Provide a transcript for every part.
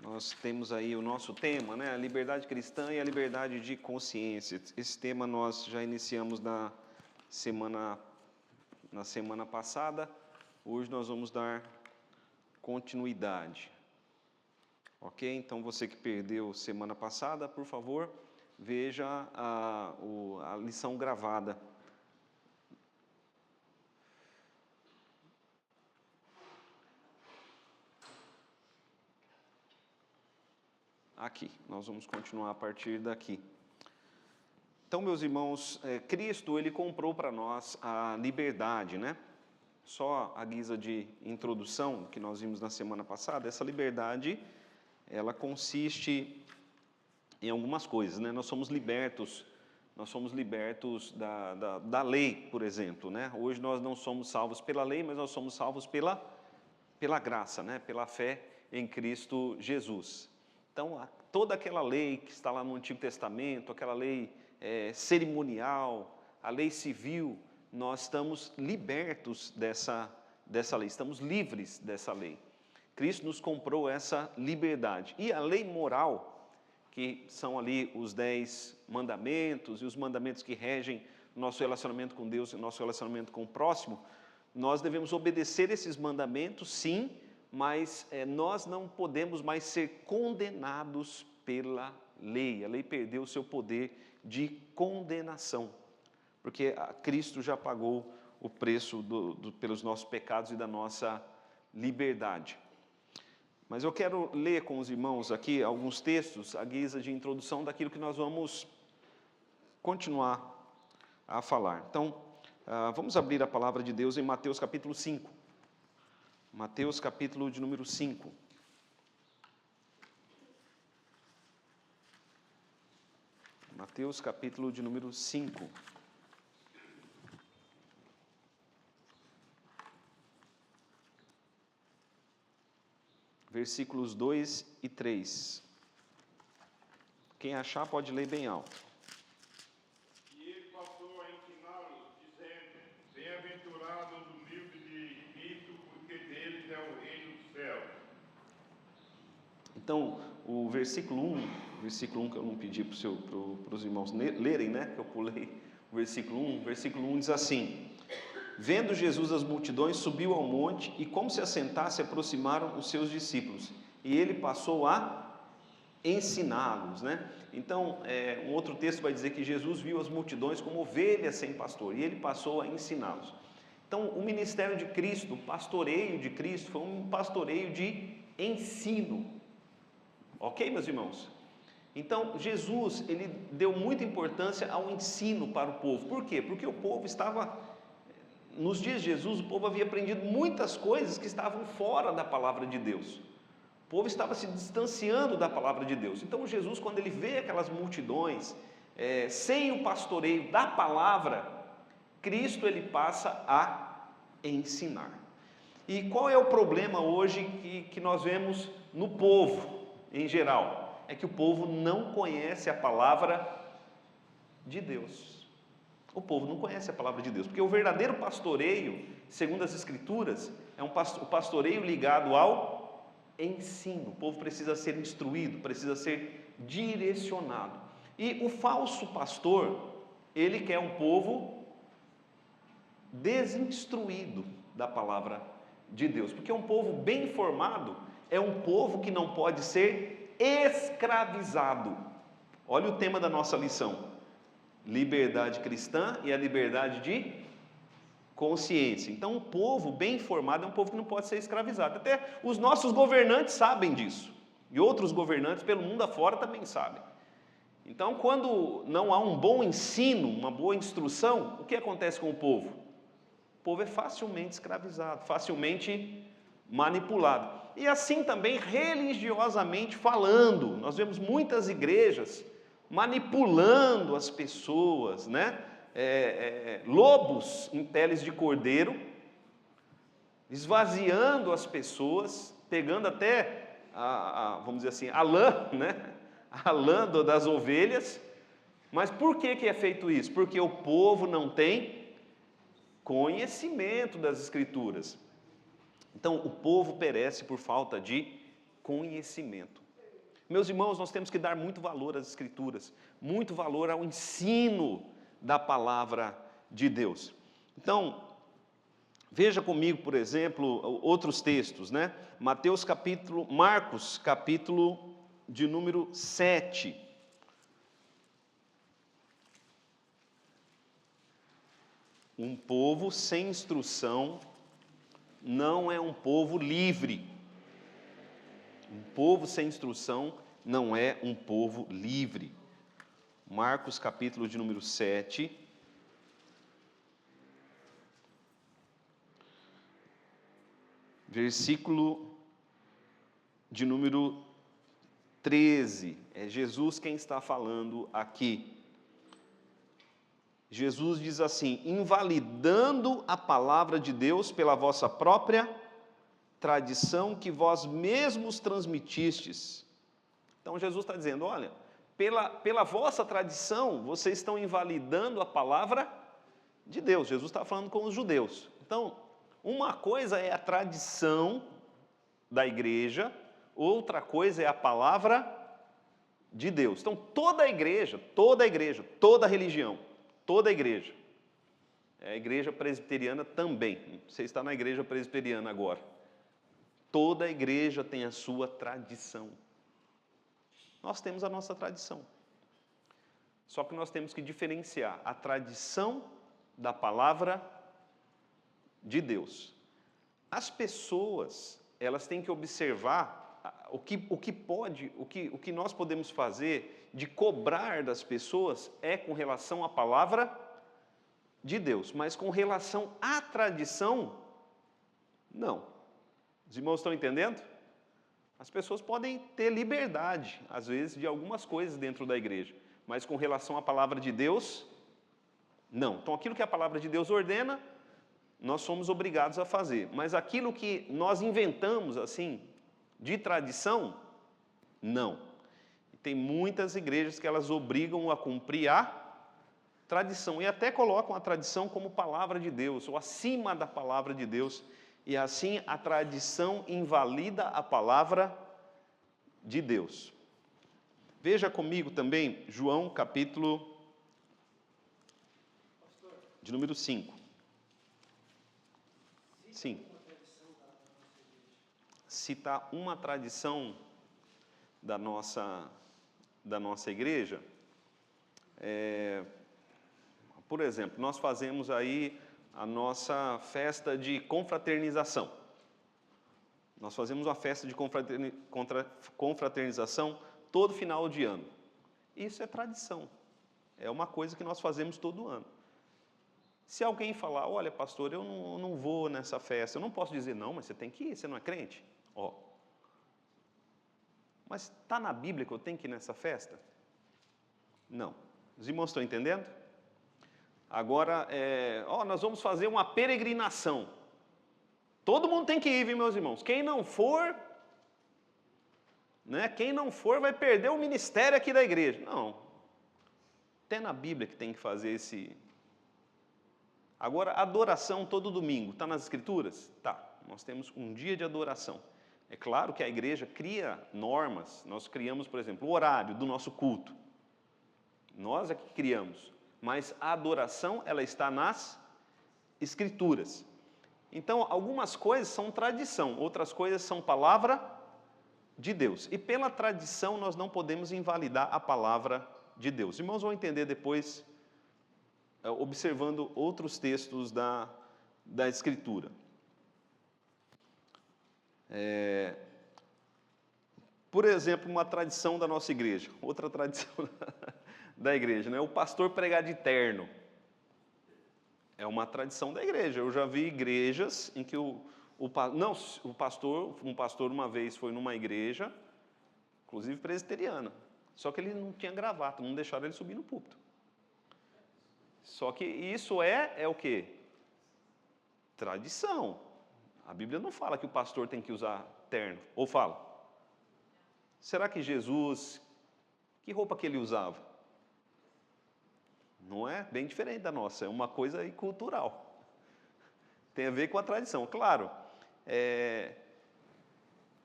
Nós temos aí o nosso tema, né? A liberdade cristã e a liberdade de consciência. Esse tema nós já iniciamos na semana passada. Hoje nós vamos dar continuidade. Ok? Então você que perdeu semana passada, por favor, veja a lição gravada. Aqui, nós vamos continuar a partir daqui. Então, meus irmãos, Cristo, Ele comprou para nós a liberdade, né? Só a guisa de introdução que nós vimos na semana passada, essa liberdade, ela consiste em algumas coisas, né? Nós somos libertos da lei, por exemplo, né? Hoje nós não somos salvos pela lei, mas nós somos salvos pela graça, né? Pela fé em Cristo Jesus. Então, toda aquela lei que está lá no Antigo Testamento, aquela lei cerimonial, a lei civil, nós estamos libertos dessa lei, estamos livres dessa lei. Cristo nos comprou essa liberdade. E a lei moral, que são ali os 10 mandamentos e os mandamentos que regem o nosso relacionamento com Deus e o nosso relacionamento com o próximo, nós devemos obedecer esses mandamentos, sim, mas nós não podemos mais ser condenados pela lei. A lei perdeu o seu poder de condenação, porque Cristo já pagou o preço pelos nossos pecados e da nossa liberdade. Mas eu quero ler com os irmãos aqui alguns textos, à guisa de introdução daquilo que nós vamos continuar a falar. Então, vamos abrir a palavra de Deus em Mateus capítulo 5. Mateus capítulo de número 5. Mateus capítulo de número 5. Versículos 2 e 3. Quem achar pode ler bem alto. E ele passou a ensiná-los, dizendo: Bem-aventurados os humildes de espírito, porque deles é o reino dos céus. Então, o versículo 1 que eu não pedi para os irmãos lerem, né? Que eu pulei o versículo 1. Versículo 1 diz assim: Vendo Jesus as multidões, subiu ao monte, e como se assentasse, aproximaram os seus discípulos. E ele passou a ensiná-los, né? Então, um outro texto vai dizer que Jesus viu as multidões como ovelhas sem pastor, e ele passou a ensiná-los. Então, o ministério de Cristo, o pastoreio de Cristo, foi um pastoreio de ensino. Ok, meus irmãos? Então, Jesus, ele deu muita importância ao ensino para o povo. Por quê? Porque o povo estava... Nos dias de Jesus, o povo havia aprendido muitas coisas que estavam fora da palavra de Deus. O povo estava se distanciando da palavra de Deus. Então, Jesus, quando ele vê aquelas multidões, sem o pastoreio da palavra, Cristo, ele passa a ensinar. E qual é o problema hoje que nós vemos no povo, em geral? É que o povo não conhece a palavra de Deus. O povo não conhece a palavra de Deus, porque o verdadeiro pastoreio, segundo as Escrituras, é o pastoreio ligado ao ensino. O povo precisa ser instruído, precisa ser direcionado. E o falso pastor, ele quer um povo desinstruído da palavra de Deus, porque um povo bem informado é um povo que não pode ser escravizado. Olha o tema da nossa lição: liberdade cristã e a liberdade de consciência. Então, um povo bem informado é um povo que não pode ser escravizado. Até os nossos governantes sabem disso. E outros governantes pelo mundo afora também sabem. Então, quando não há um bom ensino, uma boa instrução, o que acontece com o povo? O povo é facilmente escravizado, facilmente manipulado. E assim também, religiosamente falando, nós vemos muitas igrejas manipulando as pessoas, né? Lobos em peles de cordeiro, esvaziando as pessoas, pegando até, vamos dizer assim, a lã, né? A lã das ovelhas. Mas por que é feito isso? Porque o povo não tem conhecimento das Escrituras. Então, o povo perece por falta de conhecimento. Meus irmãos, nós temos que dar muito valor às Escrituras, muito valor ao ensino da palavra de Deus. Então, veja comigo, por exemplo, outros textos, né? Marcos, capítulo de número 7. Um povo sem instrução não é um povo livre. Um povo sem instrução não é um povo livre. Marcos, capítulo de número 7. Versículo de número 13. É Jesus quem está falando aqui. Jesus diz assim: invalidando a palavra de Deus pela vossa própria tradição que vós mesmos transmitistes. Então Jesus está dizendo, olha, pela vossa tradição, vocês estão invalidando a palavra de Deus. Jesus está falando com os judeus. Então, uma coisa é a tradição da igreja, outra coisa é a palavra de Deus. Então, toda igreja, toda religião, toda igreja, a igreja presbiteriana também, você está na igreja presbiteriana agora, toda igreja tem a sua tradição. Nós temos a nossa tradição. Só que nós temos que diferenciar a tradição da palavra de Deus. As pessoas, elas têm que observar o que nós podemos fazer de cobrar das pessoas é com relação à palavra de Deus, mas com relação à tradição, não. Os irmãos estão entendendo? As pessoas podem ter liberdade, às vezes, de algumas coisas dentro da igreja, mas com relação à palavra de Deus, não. Então, aquilo que a palavra de Deus ordena, nós somos obrigados a fazer. Mas aquilo que nós inventamos, assim, de tradição, não. Tem muitas igrejas que elas obrigam a cumprir a tradição, e até colocam a tradição como palavra de Deus, ou acima da palavra de Deus, e assim a tradição invalida a palavra de Deus. Veja comigo também João capítulo de número 5. Sim. Citar uma tradição da nossa igreja, por exemplo, nós fazemos aí a nossa festa de confraternização. Nós fazemos uma festa de confraternização todo final de ano. Isso é tradição. É uma coisa que nós fazemos todo ano. Se alguém falar, olha pastor, eu não vou nessa festa, eu não posso dizer não, mas você tem que ir, você não é crente? Mas está na Bíblia que eu tenho que ir nessa festa? Não. Os irmãos estão entendendo? Agora, nós vamos fazer uma peregrinação. Todo mundo tem que ir, viu, meus irmãos? Quem não for, quem não for vai perder o ministério aqui da igreja. Não. Até na Bíblia que tem que fazer esse... Agora, adoração todo domingo, está nas Escrituras? Tá. Nós temos um dia de adoração. É claro que a igreja cria normas. Nós criamos, por exemplo, o horário do nosso culto. Nós é que criamos. Mas a adoração, ela está nas Escrituras. Então, algumas coisas são tradição, outras coisas são palavra de Deus. E pela tradição, nós não podemos invalidar a palavra de Deus. Os irmãos vão entender depois, observando outros textos da Escritura. Por exemplo, uma tradição da nossa igreja, outra tradição da igreja, o pastor pregar de terno. É uma tradição da igreja. Eu já vi igrejas em que um pastor uma vez foi numa igreja, inclusive presbiteriana, só que ele não tinha gravata, não deixaram ele subir no púlpito. Só que isso é o quê? Tradição. A Bíblia não fala que o pastor tem que usar terno, ou fala? Será que Jesus, que roupa que ele usava? Não é? Bem diferente da nossa, é uma coisa aí cultural. Tem a ver com a tradição. Claro,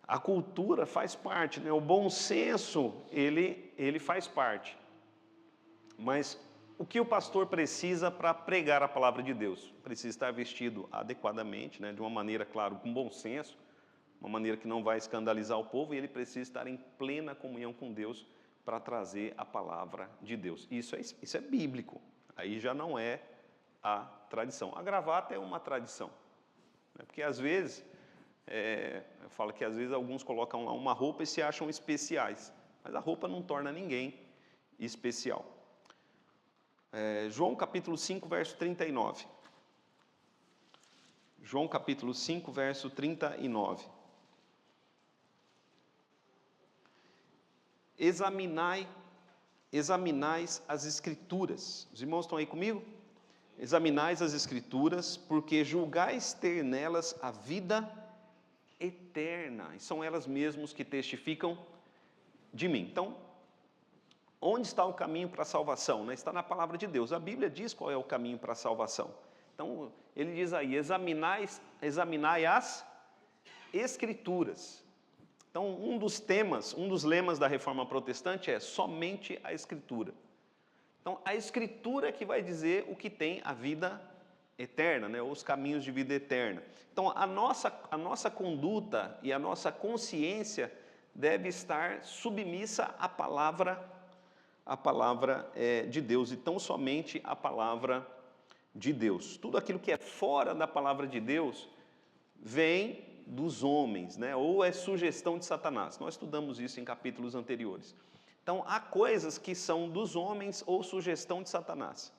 a cultura faz parte, né? O bom senso, ele faz parte. Mas o que o pastor precisa para pregar a palavra de Deus? Precisa estar vestido adequadamente, né? De uma maneira, claro, com bom senso, uma maneira que não vai escandalizar o povo, e ele precisa estar em plena comunhão com Deus para trazer a palavra de Deus. Isso é bíblico, aí já não é a tradição. A gravata é uma tradição, né? Porque às vezes, eu falo que às vezes alguns colocam lá uma roupa e se acham especiais, mas a roupa não torna ninguém especial. João capítulo 5, verso 39. João capítulo 5, verso 39. Examinais as Escrituras. Os irmãos estão aí comigo? Examinais as Escrituras, porque julgais ter nelas a vida eterna. E são elas mesmas que testificam de mim. Então, onde está o caminho para a salvação? Está na palavra de Deus. A Bíblia diz qual é o caminho para a salvação. Então, ele diz aí, examinai as Escrituras. Então, um dos lemas da Reforma Protestante é somente a Escritura. Então, a Escritura é que vai dizer o que tem a vida eterna, né? Os caminhos de vida eterna. Então, a nossa conduta e a nossa consciência deve estar submissa à palavra de Deus, e tão somente a palavra de Deus. Tudo aquilo que é fora da palavra de Deus vem dos homens, né? Ou é sugestão de Satanás. Nós estudamos isso em capítulos anteriores. Então, há coisas que são dos homens ou sugestão de Satanás.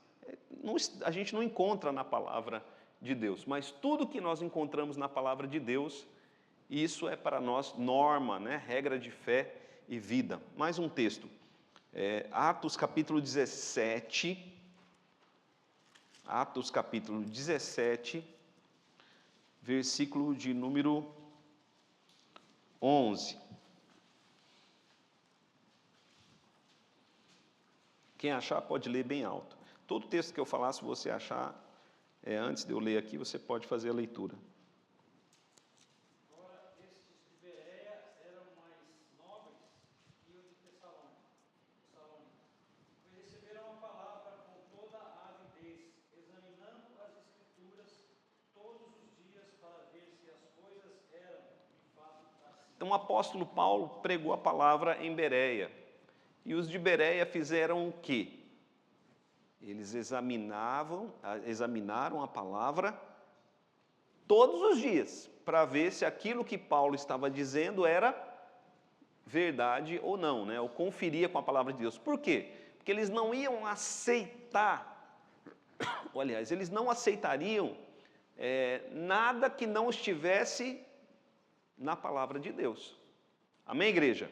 A gente não encontra na palavra de Deus, mas tudo que nós encontramos na palavra de Deus, isso é para nós norma, né? Regra de fé e vida. Mais um texto. Atos capítulo 17, Atos capítulo 17, versículo de número 11. Quem achar pode ler bem alto. Todo texto que eu falar, se você achar, antes de eu ler aqui, você pode fazer a leitura. Então, o apóstolo Paulo pregou a palavra em Bereia. E os de Bereia fizeram o quê? Eles examinaram a palavra todos os dias, para ver se aquilo que Paulo estava dizendo era verdade ou não, né? Ou conferia com a palavra de Deus. Por quê? Porque eles não iam aceitar, ou aliás, eles não aceitariam nada que não estivesse na palavra de Deus. Amém, igreja?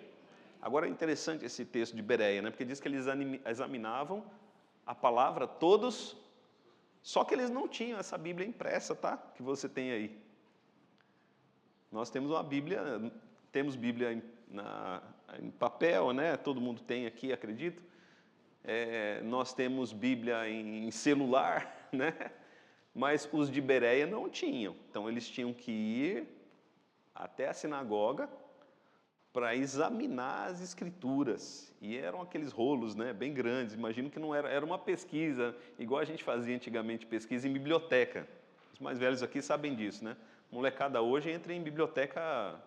Agora é interessante esse texto de Bereia, né? Porque diz que eles examinavam a palavra todos, só que eles não tinham essa Bíblia impressa, tá? Que você tem aí. Nós temos uma Bíblia, temos Bíblia em papel, né? Todo mundo tem aqui, acredito. Nós temos Bíblia em celular, né? Mas os de Bereia não tinham. Então eles tinham que ir até a sinagoga para examinar as Escrituras. E eram aqueles rolos, né, bem grandes. Imagino que não era uma pesquisa, igual a gente fazia antigamente, pesquisa em biblioteca. Os mais velhos aqui sabem disso, né? Molecada hoje entra em biblioteca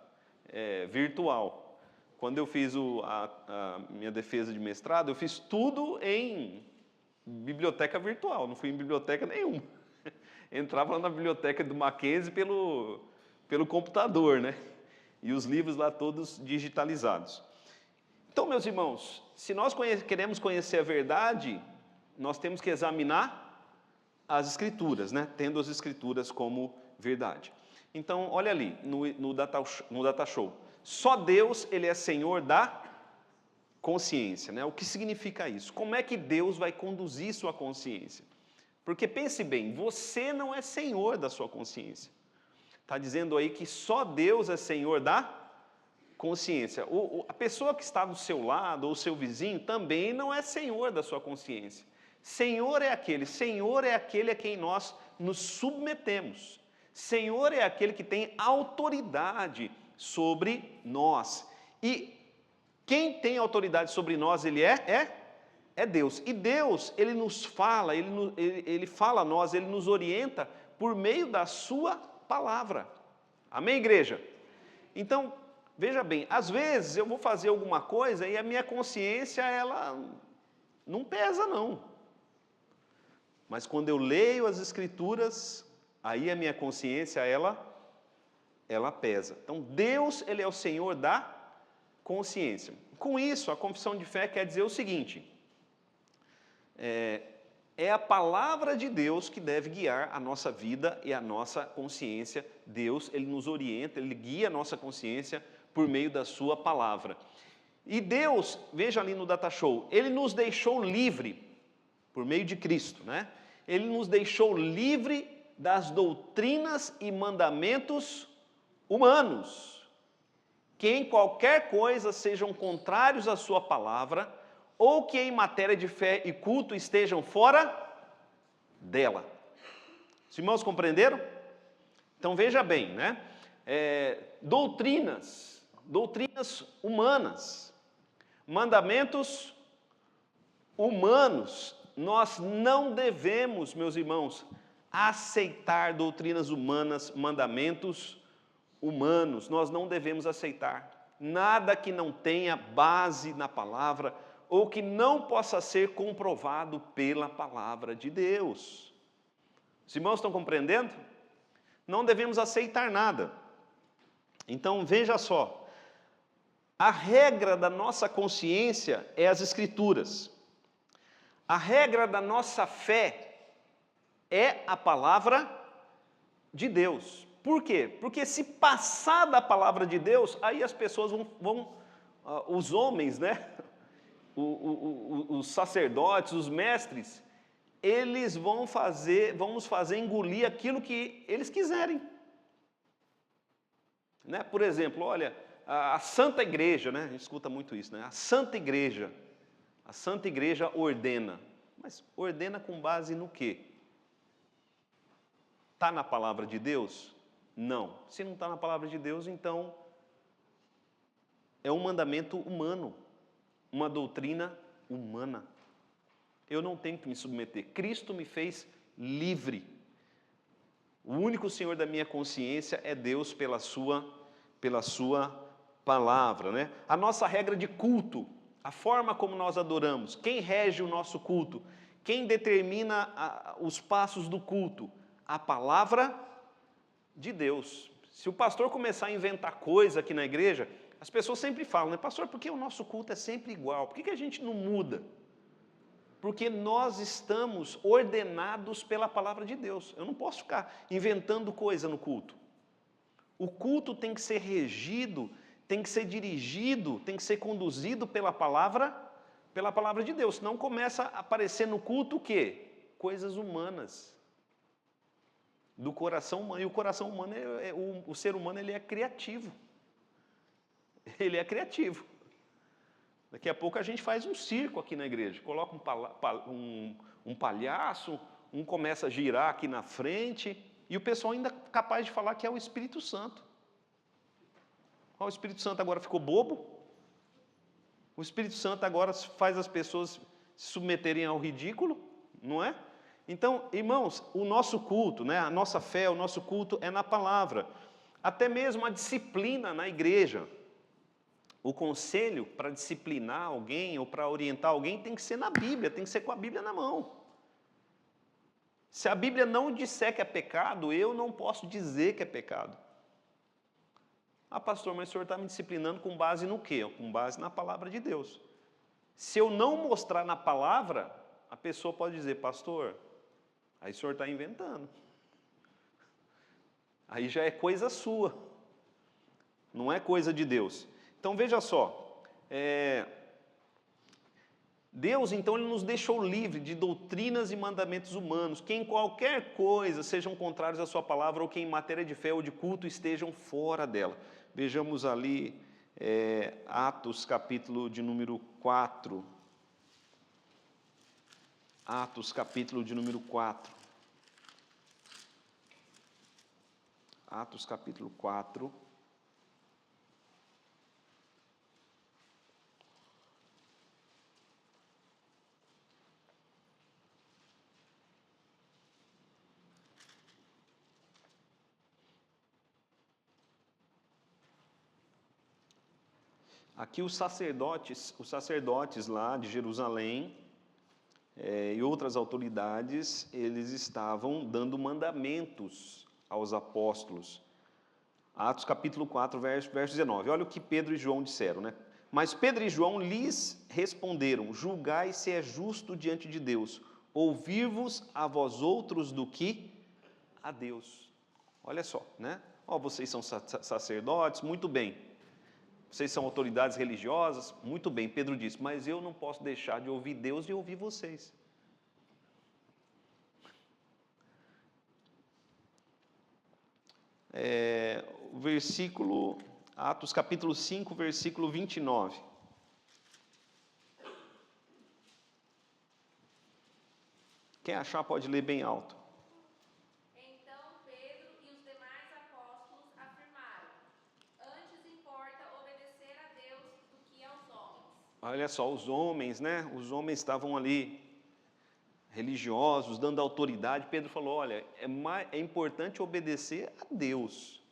virtual. Quando eu fiz a minha defesa de mestrado, eu fiz tudo em biblioteca virtual, não fui em biblioteca nenhuma. Entrava na biblioteca do Mackenzie pelo computador, né? E os livros lá todos digitalizados. Então, meus irmãos, se nós queremos conhecer a verdade, nós temos que examinar as Escrituras, né? Tendo as Escrituras como verdade. Então, olha ali, no Data Show. Só Deus, Ele é Senhor da consciência, né? O que significa isso? Como é que Deus vai conduzir sua consciência? Porque pense bem, você não é senhor da sua consciência. Está dizendo aí que só Deus é Senhor da consciência. A pessoa que está do seu lado, ou seu vizinho, também não é Senhor da sua consciência. Senhor é aquele a quem nós nos submetemos. Senhor é aquele que tem autoridade sobre nós. E quem tem autoridade sobre nós, ele é Deus. E Deus, ele nos fala, ele fala a nós, ele nos orienta por meio da sua palavra. Amém, igreja? Então, veja bem, às vezes eu vou fazer alguma coisa e a minha consciência, ela não pesa não. Mas quando eu leio as Escrituras, aí a minha consciência, ela pesa. Então, Deus, ele é o Senhor da consciência. Com isso, a confissão de fé quer dizer o seguinte: é a palavra de Deus que deve guiar a nossa vida e a nossa consciência. Deus, ele nos orienta, ele guia a nossa consciência por meio da sua palavra. E Deus, veja ali no Data Show, ele nos deixou livre por meio de Cristo, né? Ele nos deixou livre das doutrinas e mandamentos humanos, que em qualquer coisa sejam contrários à sua palavra, ou que em matéria de fé e culto estejam fora dela. Os irmãos compreenderam? Então veja bem, né? Doutrinas humanas, mandamentos humanos, nós não devemos, meus irmãos, aceitar doutrinas humanas, mandamentos humanos, nós não devemos aceitar nada que não tenha base na palavra ou que não possa ser comprovado pela palavra de Deus. Os irmãos estão compreendendo? Não devemos aceitar nada. Então veja só, a regra da nossa consciência é as Escrituras. A regra da nossa fé é a palavra de Deus. Por quê? Porque se passar da palavra de Deus, aí as pessoas os homens, né? Os sacerdotes, os mestres, eles vão nos fazer engolir aquilo que eles quiserem. Né? Por exemplo, olha, a Santa Igreja, né? A gente escuta muito isso, né? A Santa Igreja ordena. Mas ordena com base no quê? Está na palavra de Deus? Não. Se não está na palavra de Deus, então é um mandamento humano, uma doutrina humana. Eu não tenho que me submeter. Cristo me fez livre. O único Senhor da minha consciência é Deus pela sua palavra, né? A nossa regra de culto, a forma como nós adoramos, quem rege o nosso culto, quem determina os passos do culto, a palavra de Deus. Se o pastor começar a inventar coisa aqui na igreja, as pessoas sempre falam, né? Pastor, por que o nosso culto é sempre igual? Por que a gente não muda? Porque nós estamos ordenados pela palavra de Deus. Eu não posso ficar inventando coisa no culto. O culto tem que ser regido, tem que ser dirigido, tem que ser conduzido pela palavra de Deus. Senão começa a aparecer no culto o quê? Coisas humanas. Do coração humano. E o coração humano, o ser humano, ele é criativo. Ele é criativo. Daqui a pouco a gente faz um circo aqui na igreja. Coloca um palhaço, um começa a girar aqui na frente, e o pessoal ainda é capaz de falar que é o Espírito Santo. O Espírito Santo agora ficou bobo. O Espírito Santo agora faz as pessoas se submeterem ao ridículo, não é? Então, irmãos, o nosso culto, né, a nossa fé, o nosso culto é na palavra. Até mesmo a disciplina na igreja. O conselho para disciplinar alguém ou para orientar alguém tem que ser na Bíblia, tem que ser com a Bíblia na mão. Se a Bíblia não disser que é pecado, eu não posso dizer que é pecado. Ah, pastor, mas o senhor está me disciplinando com base no quê? Com base na palavra de Deus. Se eu não mostrar na palavra, a pessoa pode dizer, pastor, aí o senhor está inventando. Aí já é coisa sua, não é coisa de Deus. Então veja só, Deus então ele nos deixou livre de doutrinas e mandamentos humanos, que em qualquer coisa sejam contrários à sua palavra ou que em matéria de fé ou de culto estejam fora dela. Vejamos ali Atos capítulo de número 4. Atos capítulo de número 4. Atos capítulo 4. Aqui os sacerdotes lá de Jerusalém e outras autoridades, eles estavam dando mandamentos aos apóstolos. Atos capítulo 4, verso 19. Olha o que Pedro e João disseram, né? Mas Pedro e João lhes responderam: julgai se é justo diante de Deus, ouvir-vos a vós outros do que a Deus. Olha só, né? Ó, vocês são sacerdotes, muito bem. Vocês são autoridades religiosas, muito bem. Pedro disse, mas eu não posso deixar de ouvir Deus e ouvir vocês. O versículo, Atos capítulo 5, versículo 29. Quem achar pode ler bem alto. Então Pedro e os demais apóstolos afirmaram: antes importa obedecer a Deus do que aos homens. Olha só, os homens, né? Os homens estavam ali, religiosos, dando autoridade. Pedro falou, olha, é importante obedecer a Deus.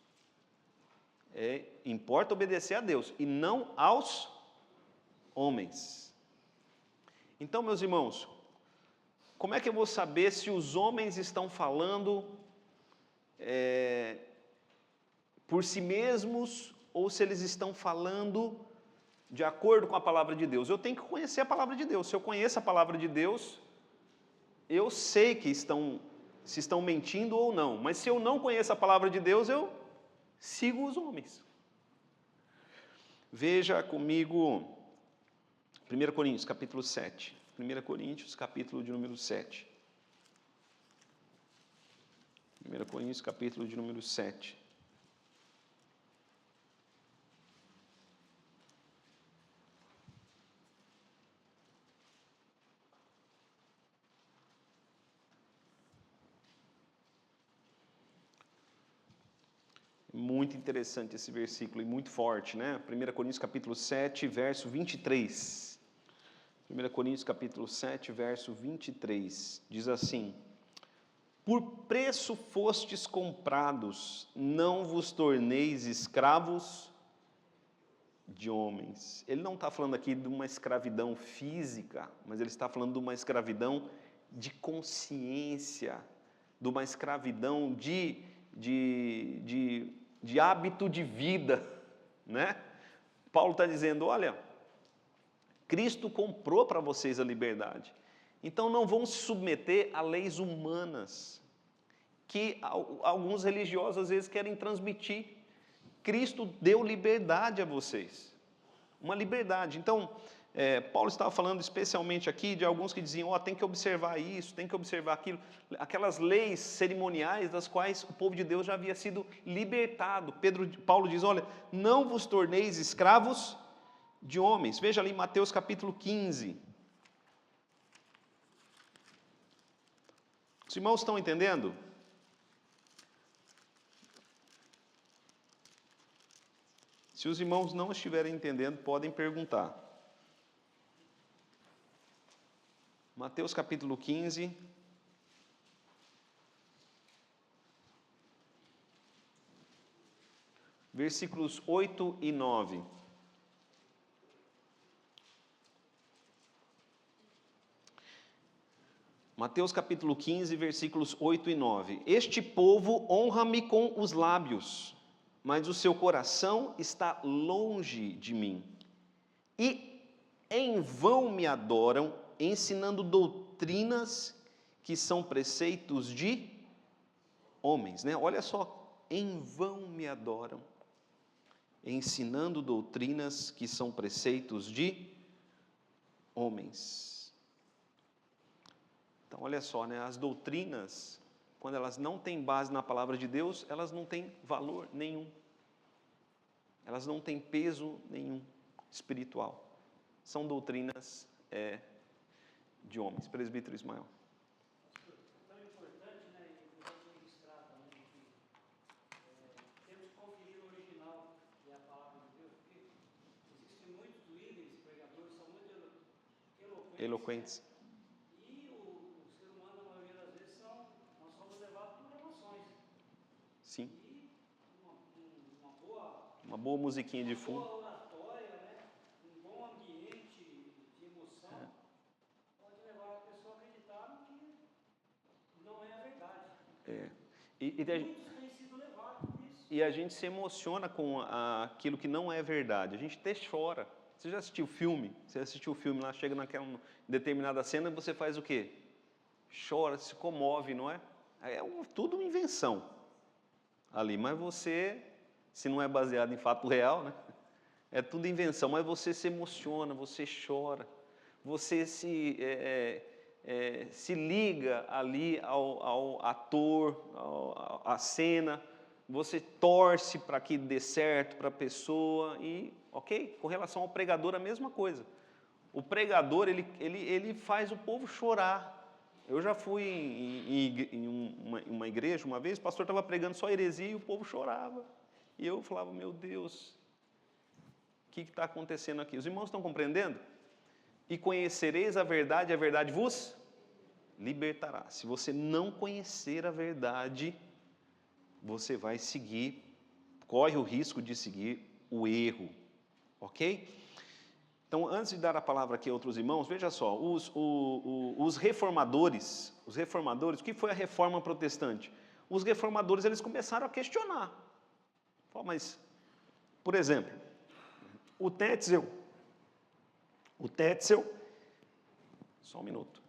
Importa obedecer a Deus e não aos homens. Então, meus irmãos, como é que eu vou saber se os homens estão falando por si mesmos ou se eles estão falando de acordo com a palavra de Deus? Eu tenho que conhecer a palavra de Deus. Se eu conheço a palavra de Deus, eu sei que se estão mentindo ou não. Mas se eu não conheço a palavra de Deus, eu sigo os homens. Veja comigo 1 Coríntios capítulo 7. 1 Coríntios capítulo de número 7. 1 Coríntios capítulo de número 7. Muito interessante esse versículo e muito forte, né? 1 Coríntios capítulo 7, verso 23. 1 Coríntios capítulo 7, verso 23. Diz assim: por preço fostes comprados, não vos torneis escravos de homens. Ele não está falando aqui de uma escravidão física, mas ele está falando de uma escravidão de consciência, de uma escravidão de hábito de vida, né? Paulo está dizendo, olha, Cristo comprou para vocês a liberdade, então não vão se submeter a leis humanas, que alguns religiosos às vezes querem transmitir. Cristo deu liberdade a vocês, uma liberdade. Então, Paulo estava falando especialmente aqui de alguns que diziam, tem que observar isso, tem que observar aquilo, aquelas leis cerimoniais das quais o povo de Deus já havia sido libertado. Paulo diz, olha, não vos torneis escravos de homens. Veja ali Mateus capítulo 15. Os irmãos estão entendendo? Se os irmãos não estiverem entendendo, podem perguntar. Mateus capítulo 15. Versículos 8 e 9. Mateus capítulo 15, versículos 8 e 9. Este povo honra-me com os lábios, mas o seu coração está longe de mim. E em vão me adoram, ensinando doutrinas que são preceitos de homens, né? Olha só, em vão me adoram, ensinando doutrinas que são preceitos de homens. Então, olha só, né? As doutrinas, quando elas não têm base na palavra de Deus, elas não têm valor nenhum. Elas não têm peso nenhum espiritual. São doutrinas de homens. Presbítero Ismael. Tão importante, né, e nós ministrar também que eloquentes. E o ser humano, na maioria das vezes, nós somos levados por emoções. Sim. E Uma boa musiquinha de fundo. boa oratória, né? Um bom ambiente de emoção, pode levar a pessoa a acreditar no que não é a verdade. Muitos têm sido levados por isso. E a gente se emociona com aquilo que não é verdade. A gente até chora. Você já assistiu o filme? Você assistiu o filme lá, chega naquela determinada cena e você faz o quê? Chora, se comove, não é? Tudo uma invenção ali. Mas você, se não é baseado em fato real, né? É tudo invenção. Mas você se emociona, você chora. Você se liga ali ao ator, à cena. Você torce para que dê certo para a pessoa e, ok? Com relação ao pregador, a mesma coisa. O pregador, ele faz o povo chorar. Eu já fui em uma igreja uma vez, o pastor estava pregando só heresia e o povo chorava. E eu falava, meu Deus, o que está acontecendo aqui? Os irmãos estão compreendendo? E conhecereis a verdade vos libertará. Se você não conhecer a verdade, você vai corre o risco de seguir o erro, ok? Então, antes de dar a palavra aqui a outros irmãos, veja só, os reformadores, o que foi a reforma protestante? Os reformadores, eles começaram a questionar. Mas, por exemplo, o Tetzel, só um minuto.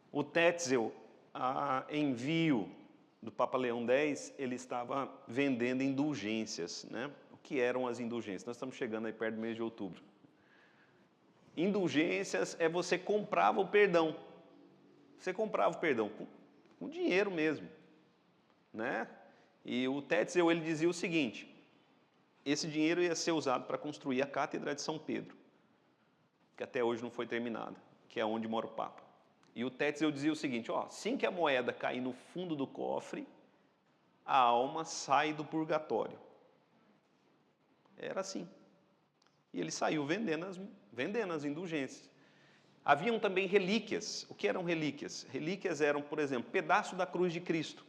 O Tetzel, a envio do Papa Leão X, ele estava vendendo indulgências, né? O que eram as indulgências? Nós estamos chegando aí perto do mês de outubro. Indulgências é você comprava o perdão. Você comprava o perdão com dinheiro mesmo, né? E o Tetzel, ele dizia o seguinte, esse dinheiro ia ser usado para construir a Cátedra de São Pedro, que até hoje não foi terminada, que é onde mora o Papa. E o Tetzel dizia o seguinte, assim que a moeda cair no fundo do cofre, a alma sai do purgatório. Era assim. E ele saiu vendendo as indulgências. Haviam também relíquias. O que eram relíquias? Relíquias eram, por exemplo, pedaço da cruz de Cristo.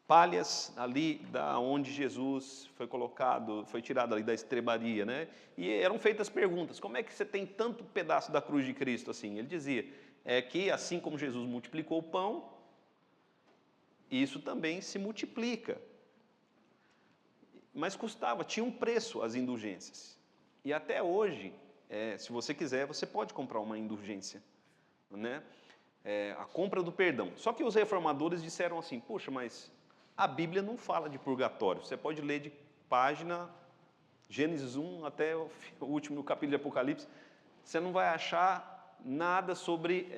Palhas ali da onde Jesus foi colocado, foi tirado ali da estrebaria, né? E eram feitas perguntas, como é que você tem tanto pedaço da cruz de Cristo assim? Ele dizia, que assim como Jesus multiplicou o pão, isso também se multiplica. Mas tinha um preço as indulgências. E até hoje, se você quiser, você pode comprar uma indulgência, né? A compra do perdão. Só que os reformadores disseram assim, poxa, mas a Bíblia não fala de purgatório. Você pode ler de página Gênesis 1 até o último capítulo de Apocalipse. Você não vai achar nada sobre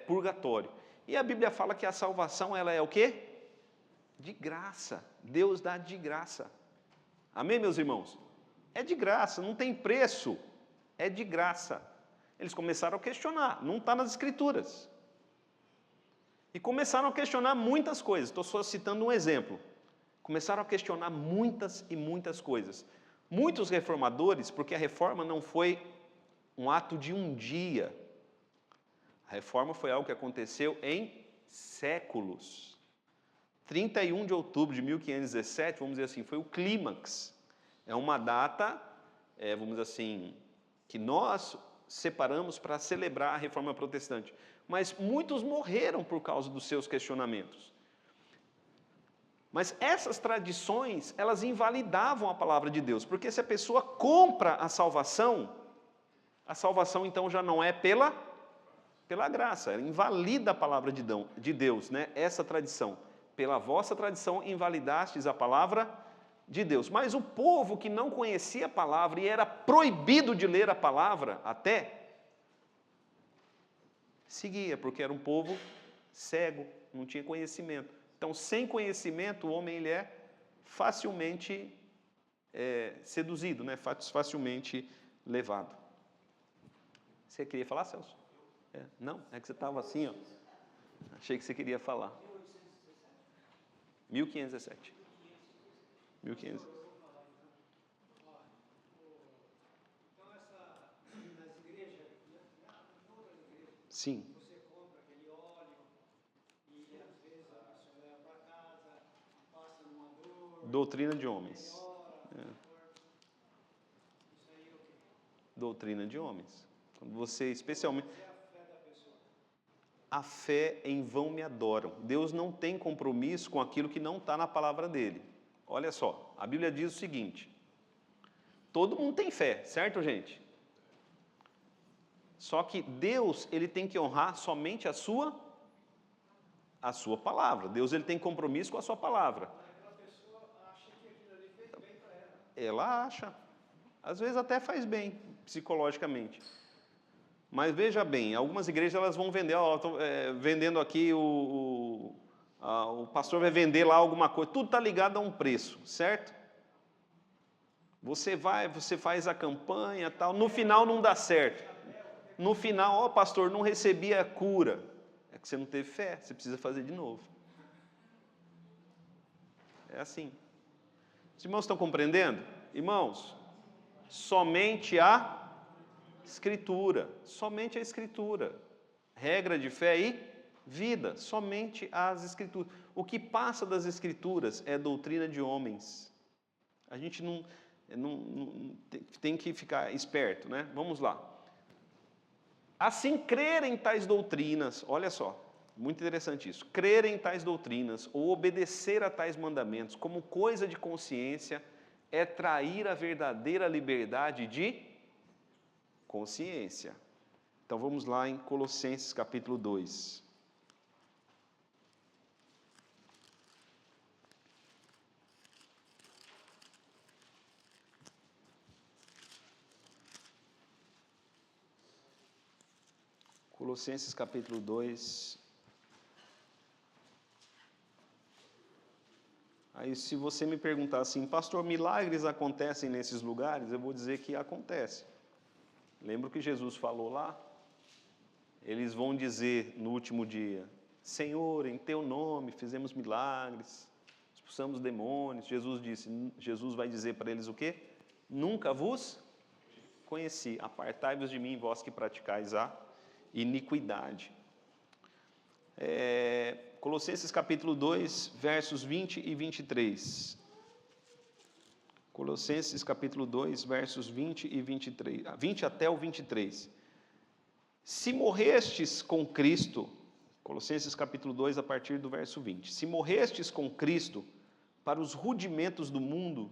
purgatório. E a Bíblia fala que a salvação, ela é o quê? De graça. Deus dá de graça. Amém, meus irmãos? É de graça, não tem preço. É de graça. Eles começaram a questionar. Não está nas Escrituras. E começaram a questionar muitas coisas. Estou só citando um exemplo. Começaram a questionar muitas e muitas coisas. Muitos reformadores, porque a reforma não foi um ato de um dia. A reforma foi algo que aconteceu em séculos. 31 de outubro de 1517, vamos dizer assim, foi o clímax. É uma data, vamos dizer assim, que nós separamos para celebrar a reforma protestante. Mas muitos morreram por causa dos seus questionamentos. Mas essas tradições, elas invalidavam a palavra de Deus, porque se a pessoa compra a salvação então já não é pela graça, ela invalida a palavra de Deus, né? Essa tradição. Pela vossa tradição invalidastes a palavra de Deus. Mas o povo que não conhecia a palavra e era proibido de ler a palavra até, seguia, porque era um povo cego, não tinha conhecimento. Então, sem conhecimento, o homem ele é facilmente seduzido, né? Facilmente levado. Você queria falar, Celso? Não? É que você estava assim, ó. Achei que você queria falar. 1517. 1500. Sim. Você compra aquele óleo e às vezes a pessoa leva para casa, passa numa dor, Doutrina de homens. melhora, isso aí é o quê? Doutrina de homens. Quando você, especialmente, Essa é a fé da pessoa. a fé em vão me adoram. Deus não tem compromisso com aquilo que não está na palavra dele. Olha só, a Bíblia diz o seguinte: todo mundo tem fé, certo, gente? Só que Deus, ele tem que honrar somente a sua palavra. Deus, ele tem compromisso com a sua palavra. Aquela pessoa acha que aquilo ali fez bem para ela. Ela acha. Às vezes até faz bem, psicologicamente. Mas veja bem, algumas igrejas elas vão vender, estão vendendo aqui, o pastor vai vender lá alguma coisa, tudo está ligado a um preço, certo? Você faz a campanha, tal, no final não dá certo. No final, pastor, não recebi a cura. É que você não teve fé, você precisa fazer de novo. É assim. Os irmãos estão compreendendo? Irmãos, somente a Escritura, somente a Escritura. Regra de fé e vida, somente as Escrituras. O que passa das Escrituras é doutrina de homens. A gente não tem que ficar esperto, né? Vamos lá. Assim, crer em tais doutrinas, olha só, muito interessante isso, crer em tais doutrinas ou obedecer a tais mandamentos como coisa de consciência é trair a verdadeira liberdade de consciência. Então vamos lá em Colossenses capítulo 2. Colossenses capítulo 2. Aí se você me perguntar assim, pastor, milagres acontecem nesses lugares? Eu vou dizer que acontece. Lembra o que Jesus falou lá? Eles vão dizer no último dia, Senhor, em teu nome fizemos milagres, expulsamos demônios. Jesus vai dizer para eles o quê? Nunca vos conheci, apartai-vos de mim, vós que praticais a iniquidade. Colossenses capítulo 2, versos 20 e 23. Colossenses capítulo 2, versos 20 e 23. 20 até o 23. Se morrestes com Cristo, Colossenses capítulo 2, a partir do verso 20. Se morrestes com Cristo para os rudimentos do mundo,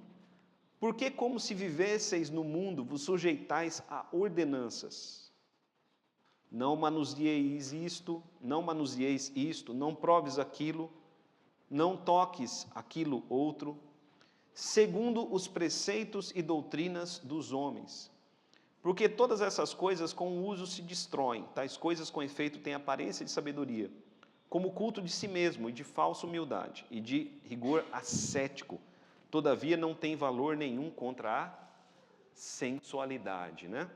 por que como se vivesseis no mundo vos sujeitais a ordenanças? Não manuseieis isto, não proves aquilo, não toques aquilo outro, segundo os preceitos e doutrinas dos homens. Porque todas essas coisas com o uso se destroem, tais coisas com efeito têm aparência de sabedoria, como o culto de si mesmo e de falsa humildade e de rigor ascético, todavia não tem valor nenhum contra a sensualidade, né?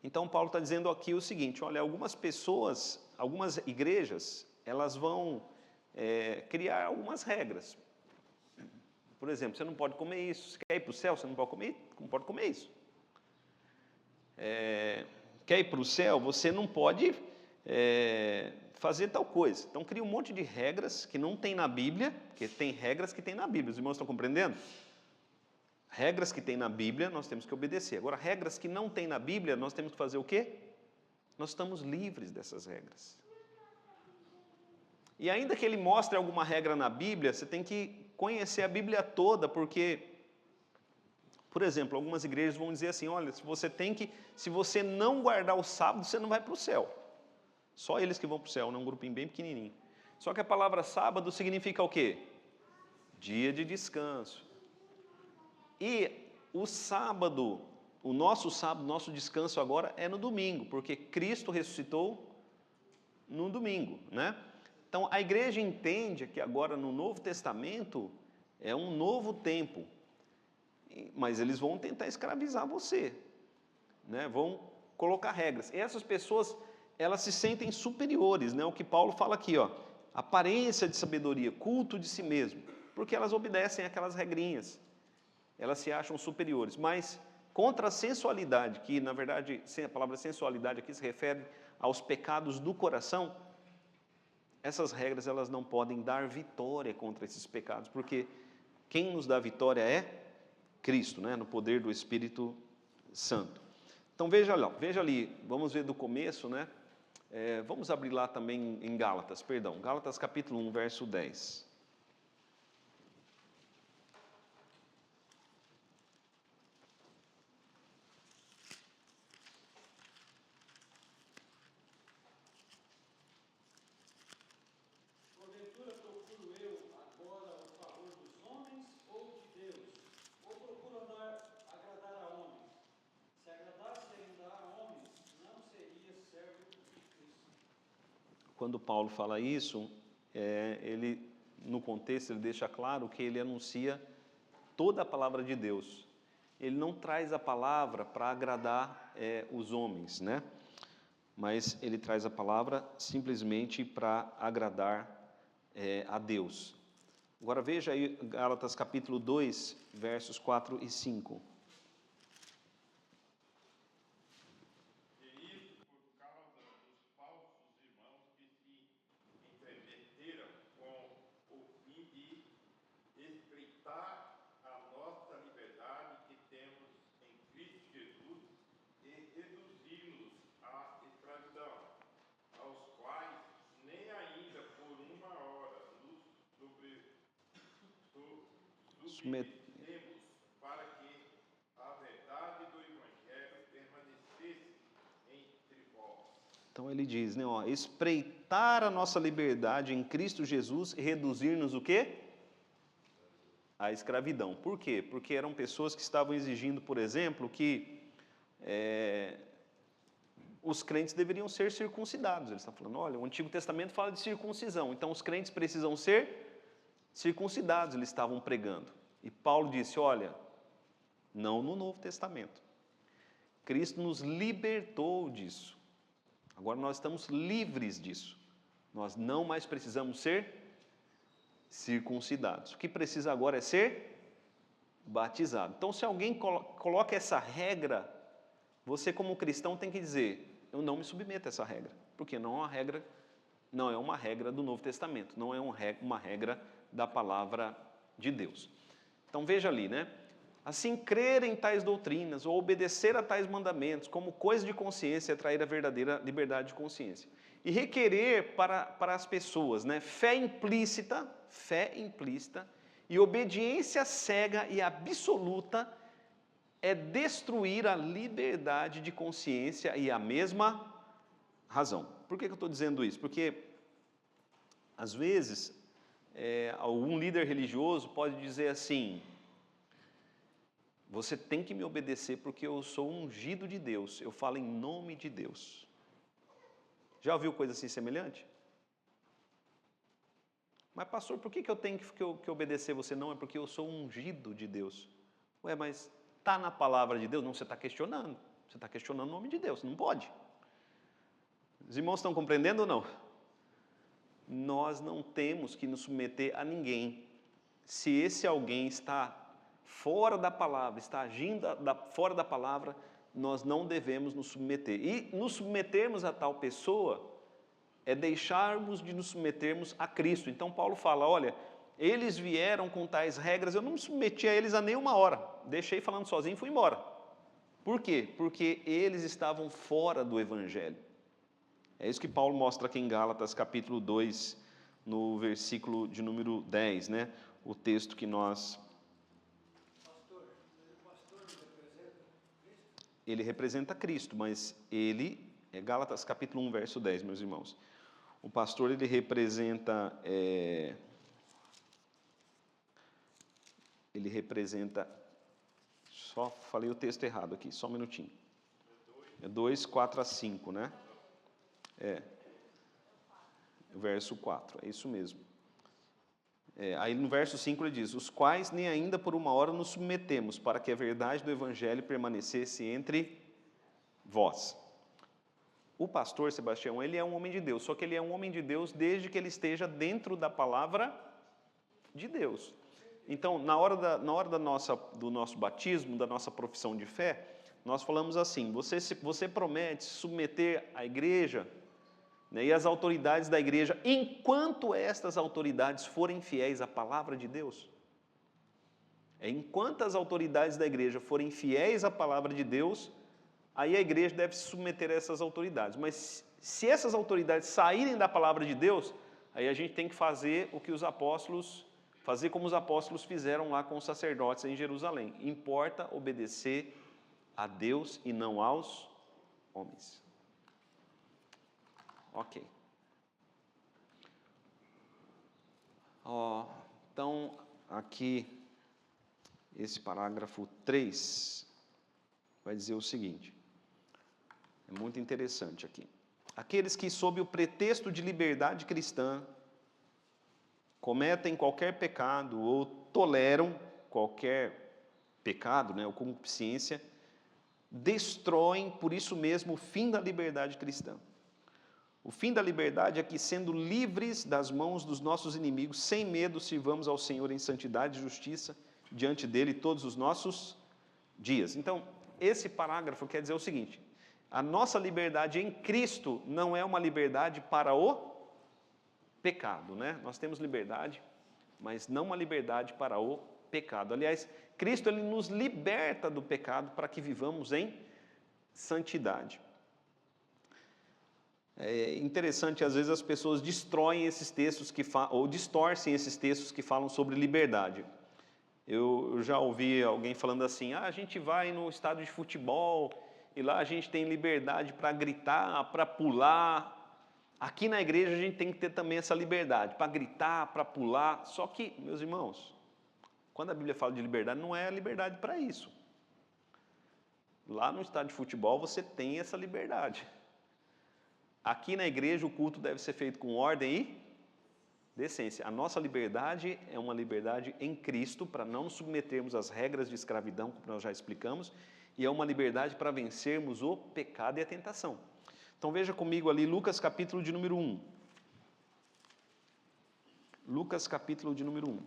Então, Paulo está dizendo aqui o seguinte, olha, algumas pessoas, algumas igrejas, elas vão criar algumas regras. Por exemplo, você não pode comer isso, você quer ir para o céu, você não pode comer isso. Quer ir para o céu, você não pode fazer tal coisa. Então, cria um monte de regras que não tem na Bíblia, porque tem regras que tem na Bíblia, os irmãos estão compreendendo? Regras que tem na Bíblia, nós temos que obedecer. Agora, regras que não tem na Bíblia, nós temos que fazer o quê? Nós estamos livres dessas regras. E ainda que ele mostre alguma regra na Bíblia, você tem que conhecer a Bíblia toda, porque, por exemplo, algumas igrejas vão dizer assim, olha, se você não guardar o sábado, você não vai para o céu. Só eles que vão para o céu, né? Um grupinho bem pequenininho. Só que a palavra sábado significa o quê? Dia de descanso. E o sábado, o nosso descanso agora é no domingo, porque Cristo ressuscitou no domingo, né? Então, a igreja entende que agora no Novo Testamento é um novo tempo, mas eles vão tentar escravizar você, né? Vão colocar regras. E essas pessoas, elas se sentem superiores, né? O que Paulo fala aqui, ó, aparência de sabedoria, culto de si mesmo, porque elas obedecem aquelas regrinhas. Elas se acham superiores, mas contra a sensualidade, que na verdade a palavra sensualidade aqui se refere aos pecados do coração, essas regras elas não podem dar vitória contra esses pecados, porque quem nos dá vitória é Cristo, né? No poder do Espírito Santo. Então veja ali, vamos ver do começo, né? Vamos abrir lá também em Gálatas, Gálatas capítulo 1, verso 10. Porventura procuro eu agora o favor dos homens ou de Deus? Ou procuro agradar a homens? Se agradasse ainda a homens, não seria servo de Cristo. Quando Paulo fala isso, ele, no contexto, ele deixa claro que ele anuncia toda a palavra de Deus. Ele não traz a palavra para agradar os homens, né? Mas ele traz a palavra simplesmente para agradar a Deus. Agora veja aí Gálatas capítulo 2, versos 4 e 5. E isso por causa dos falsos irmãos que se entremeteram com o fim de espreitar a nossa liberdade que temos em Cristo Jesus e reduzir-nos à escravidão, aos quais nem ainda por uma hora nos submetemos para que a verdade do Evangelho permanecesse entre vós. Então ele diz, né, espreitar a nossa liberdade em Cristo Jesus e reduzir-nos o quê? A escravidão. Por quê? Porque eram pessoas que estavam exigindo, por exemplo, que os crentes deveriam ser circuncidados. Eles estão falando, olha, o Antigo Testamento fala de circuncisão, então os crentes precisam ser circuncidados, eles estavam pregando. E Paulo disse, olha, não no Novo Testamento. Cristo nos libertou disso. Agora nós estamos livres disso. Nós não mais precisamos ser circuncidados. O que precisa agora é ser batizado. Então, se alguém coloca essa regra, você como cristão tem que dizer, eu não me submeto a essa regra, porque não é uma regra do Novo Testamento, não é uma regra da palavra de Deus. Então veja ali, né? Assim, crer em tais doutrinas ou obedecer a tais mandamentos como coisa de consciência é trair a verdadeira liberdade de consciência. E requerer para as pessoas, né, fé implícita e obediência cega e absoluta é destruir a liberdade de consciência e a mesma razão. Por que eu estou dizendo isso? Porque, às vezes, algum líder religioso pode dizer assim, você tem que me obedecer porque eu sou ungido de Deus, eu falo em nome de Deus. Já ouviu coisa assim semelhante? Mas pastor, por que eu tenho que obedecer você? Não, é porque eu sou ungido de Deus. Ué, mas está na palavra de Deus? Não, você está questionando. Você está questionando o nome de Deus, não pode. Os irmãos estão compreendendo ou não? Nós não temos que nos submeter a ninguém. Se esse alguém está fora da palavra, está agindo fora da palavra, nós não devemos nos submeter. E nos submetermos a tal pessoa é deixarmos de nos submetermos a Cristo. Então Paulo fala, olha, eles vieram com tais regras, eu não me submeti a eles a nenhuma hora. Deixei falando sozinho e fui embora. Por quê? Porque eles estavam fora do Evangelho. É isso que Paulo mostra aqui em Gálatas capítulo 2, no versículo de número 10, né? O texto que nós... Ele representa Cristo, mas ele, Gálatas capítulo 1, verso 10, meus irmãos. O pastor, ele representa, só falei o texto errado aqui, só um minutinho. É 2, 4 a 5, né? Verso 4, é isso mesmo. Aí no verso 5 ele diz, os quais nem ainda por uma hora nos submetemos, para que a verdade do Evangelho permanecesse entre vós. O pastor Sebastião, ele é um homem de Deus, só que ele é um homem de Deus desde que ele esteja dentro da palavra de Deus. Então, na hora do nosso batismo, da nossa profissão de fé, nós falamos assim, você promete se submeter à igreja, né, e às autoridades da igreja, enquanto estas autoridades forem fiéis à palavra de Deus? Enquanto as autoridades da igreja forem fiéis à palavra de Deus, aí a igreja deve se submeter a essas autoridades. Mas se essas autoridades saírem da palavra de Deus, aí a gente tem que fazer o que os apóstolos, fazer como os apóstolos fizeram lá com os sacerdotes em Jerusalém. Importa obedecer a Deus e não aos homens. Ok. Então, aqui, esse parágrafo 3 vai dizer o seguinte, é muito interessante aqui. Aqueles que, sob o pretexto de liberdade cristã, cometem qualquer pecado ou toleram qualquer pecado, né, ou concupiscência, destroem, por isso mesmo, o fim da liberdade cristã. O fim da liberdade é que, sendo livres das mãos dos nossos inimigos, sem medo, sirvamos ao Senhor em santidade e justiça, diante dele todos os nossos dias. Então, esse parágrafo quer dizer o seguinte, a nossa liberdade em Cristo não é uma liberdade para o pecado, né? Nós temos liberdade, mas não uma liberdade para o pecado. Aliás, Cristo ele nos liberta do pecado para que vivamos em santidade. É interessante, às vezes as pessoas destroem esses textos ou distorcem esses textos que falam sobre liberdade. Eu já ouvi alguém falando assim, a gente vai no estádio de futebol e lá a gente tem liberdade para gritar, para pular. Aqui na igreja a gente tem que ter também essa liberdade, para gritar, para pular. Só que, meus irmãos, quando a Bíblia fala de liberdade, não é a liberdade para isso. Lá no estádio de futebol você tem essa liberdade. Aqui na igreja o culto deve ser feito com ordem e decência. A nossa liberdade é uma liberdade em Cristo, para não nos submetermos às regras de escravidão, como nós já explicamos, e é uma liberdade para vencermos o pecado e a tentação. Então veja comigo ali Lucas capítulo de número 1. Lucas capítulo de número 1.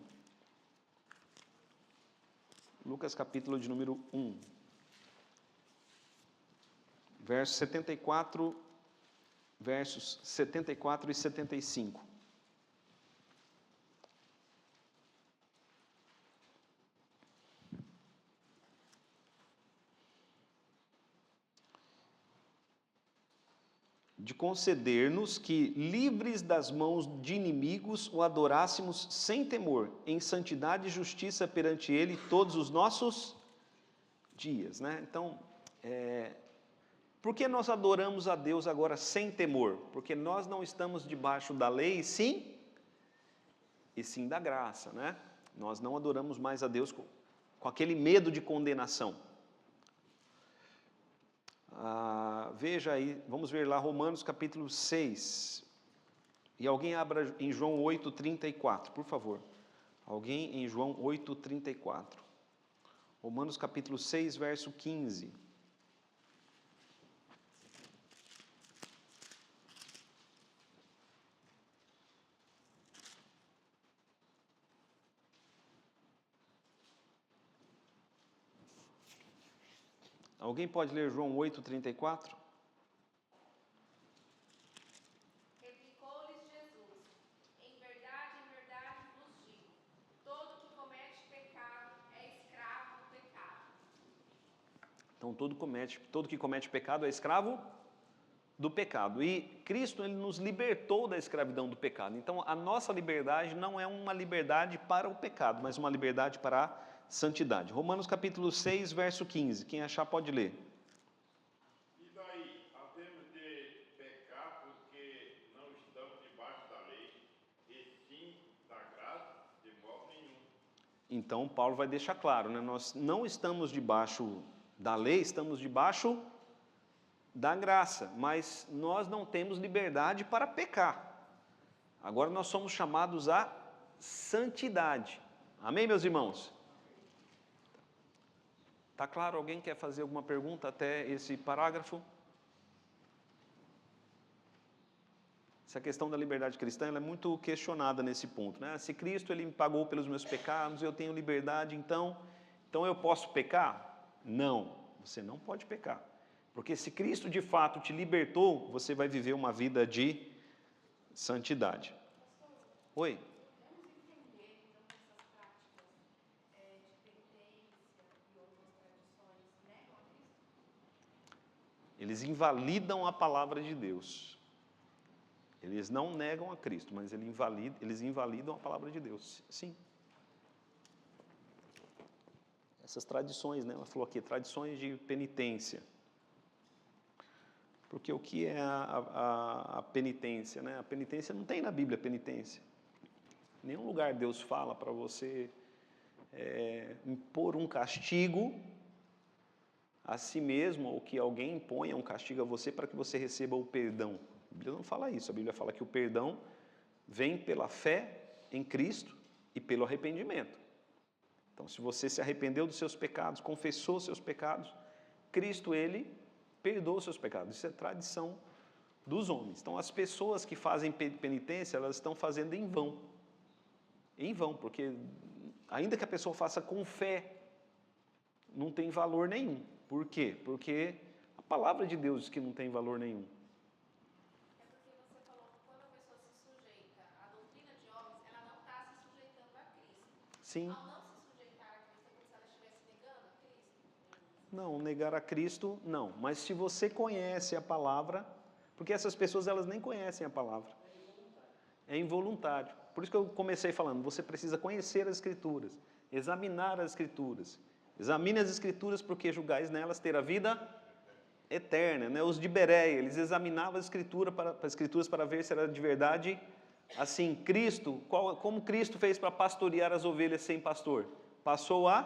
Lucas capítulo de número 1. Verso 74, versos 74 e 75. De conceder-nos que, livres das mãos de inimigos, o adorássemos sem temor, em santidade e justiça perante Ele todos os nossos dias. Né? Então, por que nós adoramos a Deus agora sem temor? Porque nós não estamos debaixo da lei, sim, e sim da graça. Né? Nós não adoramos mais a Deus com aquele medo de condenação. Veja aí, vamos ver lá Romanos capítulo 6. E alguém abra em João 8:34, por favor. Alguém em João 8:34. Romanos capítulo 6, verso 15. Alguém pode ler João 8:34? Replicou-lhes Jesus: em verdade vos digo, todo que comete pecado é escravo do pecado. Então, todo que comete pecado é escravo do pecado. E Cristo ele nos libertou da escravidão do pecado. Então, a nossa liberdade não é uma liberdade para o pecado, mas uma liberdade para a santidade. Romanos capítulo 6, verso 15. Quem achar pode ler. E daí, havemos de pecar porque não estamos debaixo da lei, e sim da graça, de modo nenhum. Então, Paulo vai deixar claro, né? Nós não estamos debaixo da lei, estamos debaixo da graça, mas nós não temos liberdade para pecar. Agora nós somos chamados à santidade. Amém, meus irmãos? Está claro? Alguém quer fazer alguma pergunta até esse parágrafo? Essa questão da liberdade cristã ela é muito questionada nesse ponto. Né? Se Cristo ele me pagou pelos meus pecados, eu tenho liberdade, então eu posso pecar? Não. Você não pode pecar. Porque se Cristo de fato te libertou, você vai viver uma vida de santidade. Oi? Podemos entender, então, que essas práticas de penitência e outras tradições negam a Cristo? Eles invalidam a palavra de Deus. Eles não negam a Cristo, mas eles invalidam a palavra de Deus. Sim. Essas tradições, né? Ela falou aqui, tradições de penitência. Porque o que é a penitência, né? A penitência não tem na Bíblia penitência. Em nenhum lugar Deus fala para você impor um castigo a si mesmo, ou que alguém imponha um castigo a você para que você receba o perdão. A Bíblia não fala isso. A Bíblia fala que o perdão vem pela fé em Cristo e pelo arrependimento. Então, se você se arrependeu dos seus pecados, confessou os seus pecados, Cristo, Ele perdoa os seus pecados. Isso é tradição dos homens. Então, as pessoas que fazem penitência, elas estão fazendo em vão. Em vão, porque ainda que a pessoa faça com fé, não tem valor nenhum. Por quê? Porque a palavra de Deus diz que não tem valor nenhum. É porque você falou que quando a pessoa se sujeita à doutrina de homens, ela não está se sujeitando a Cristo. Sim. Ao não se sujeitar a Cristo, é como se ela estivesse negando a Cristo. Não, negar a Cristo, não. Mas se você conhece a palavra, porque essas pessoas elas nem conhecem a palavra. É involuntário. Por isso que eu comecei falando, você precisa conhecer as Escrituras, examinar as Escrituras. Examine as Escrituras porque julgais nelas ter a vida eterna. Né? Os de Bereia, eles examinavam as Escrituras para ver se era de verdade. Assim, Cristo, como Cristo fez para pastorear as ovelhas sem pastor? Passou a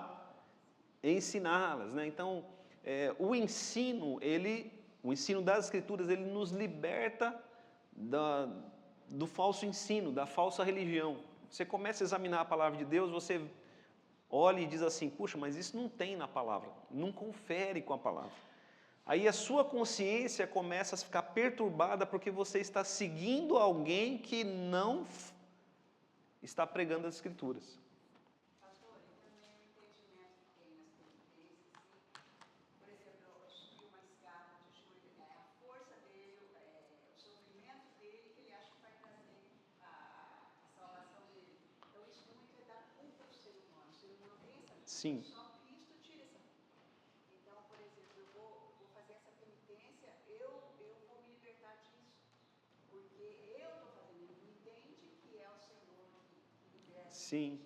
ensiná-las, né? Então, o ensino das Escrituras, ele nos liberta do falso ensino, da falsa religião. Você começa a examinar a palavra de Deus, você olha e diz assim, puxa, mas isso não tem na palavra, não confere com a palavra. Aí a sua consciência começa a ficar perturbada porque você está seguindo alguém que não está pregando as Escrituras. Pastor, e também o entendimento que tem nas penitências, por exemplo, eu subi uma escada de joelho, a força dele, o sofrimento dele, que ele acha que vai trazer a salvação dele. Então, isso muito é da culpa do ser humano. O ser humano tem essa culpa. Sim. Só Cristo tira essa culpa. Então, por exemplo, eu vou fazer essa penitência, eu vou me libertar disso. Porque eu estou fazendo, ele entende que é o Senhor que liberta. Sim,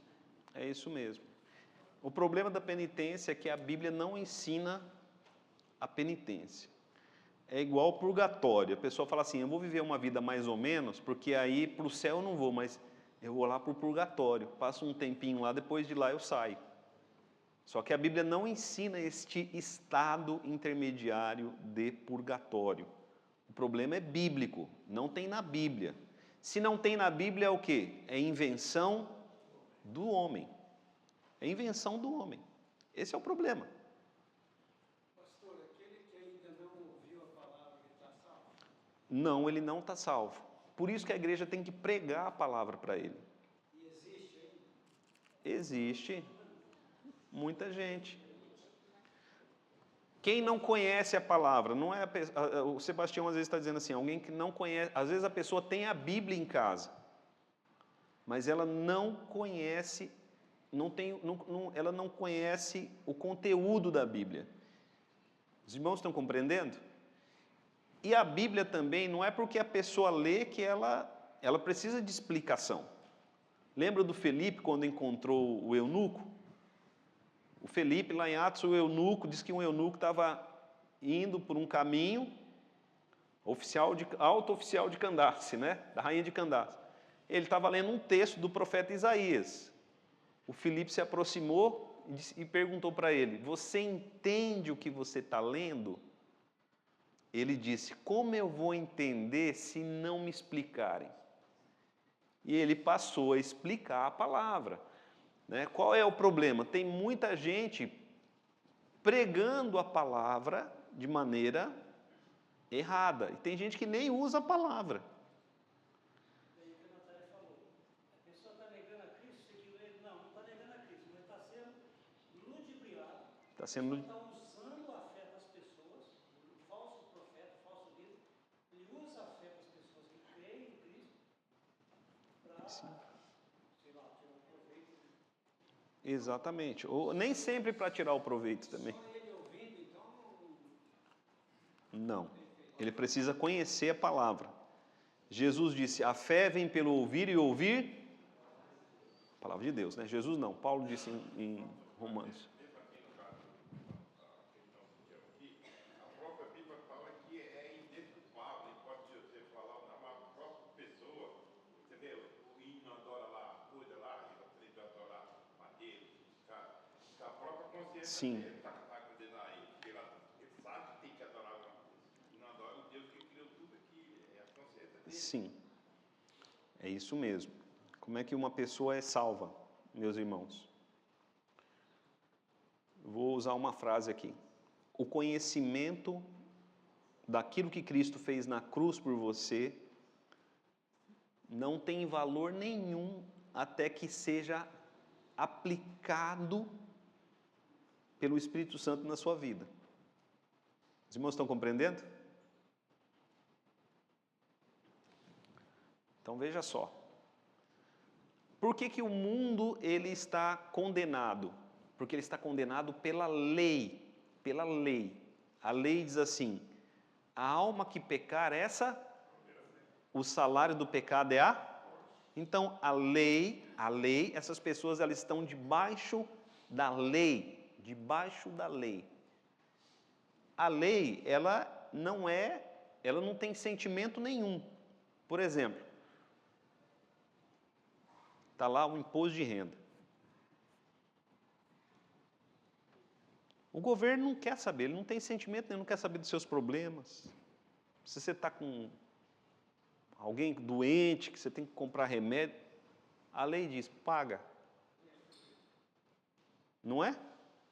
é isso mesmo. O problema da penitência é que a Bíblia não ensina a penitência. É igual ao purgatório. A pessoa fala assim, eu vou viver uma vida mais ou menos, porque aí para o céu eu não vou, mas eu vou lá para o purgatório. Passo um tempinho lá, depois de lá eu saio. Só que a Bíblia não ensina este estado intermediário de purgatório. O problema é bíblico, não tem na Bíblia. Se não tem na Bíblia é o quê? É invenção do homem. É invenção do homem. Esse é o problema. Pastor, aquele que ainda não ouviu a palavra, ele está salvo? Não, ele não está salvo. Por isso que a igreja tem que pregar a palavra para ele. E existe ainda? Existe muita gente. Quem não conhece a palavra, não é o Sebastião às vezes está dizendo assim, alguém que não conhece, às vezes a pessoa tem a Bíblia em casa, mas ela não conhece, ela não conhece o conteúdo da Bíblia. Os irmãos estão compreendendo? E a Bíblia também não é porque a pessoa lê que ela precisa de explicação. Lembra do Felipe quando encontrou o eunuco? O Felipe, lá em Atos, o eunuco, diz que um eunuco estava indo por um caminho, alto oficial de Candace, né? Da rainha de Candace. Ele estava lendo um texto do profeta Isaías. O Felipe se aproximou e perguntou para ele, você entende o que você está lendo? Ele disse, como eu vou entender se não me explicarem? E ele passou a explicar a palavra. Né? Qual é o problema? Tem muita gente pregando a palavra de maneira errada. E tem gente que nem usa a palavra. Daí o que a Natália falou. A pessoa está negando a Cristo, seguindo ele. Não está negando a Cristo, mas está sendo ludibriado. Está sendo... Está usando a fé Exatamente. Ou nem sempre para tirar o proveito também. Só ele ouvindo, então, Não. Ele precisa conhecer a palavra. Jesus disse, a fé vem pelo ouvir e ouvir a palavra de Deus, né? Jesus não, Paulo disse em Romanos. A própria Bíblia fala que é indesculpável, pode você falar uma própria pessoa, você vê, o hino adora lá, cuida lá, ele adora madeira, cara, a própria consciência Sim. dele está condenando aí, porque ele sabe que tem que adorar alguma coisa, e não adora o Deus que criou tudo aqui, é a consciência dele. Sim, é isso mesmo. Como é que uma pessoa é salva, meus irmãos? Vou usar uma frase aqui. O conhecimento daquilo que Cristo fez na cruz por você não tem valor nenhum até que seja aplicado pelo Espírito Santo na sua vida. Os irmãos estão compreendendo? Então veja só. Por que o mundo ele está condenado? Porque ele está condenado pela lei. Pela lei. A lei diz assim: a alma que pecar, o salário do pecado é a... Então a lei, essas pessoas elas estão debaixo da lei. Debaixo da lei. A lei, ela não tem sentimento nenhum. Por exemplo, está lá o imposto de renda. O governo não quer saber, ele não tem sentimento, ele não quer saber dos seus problemas. Se você está com alguém doente, que você tem que comprar remédio, a lei diz, paga. Não é?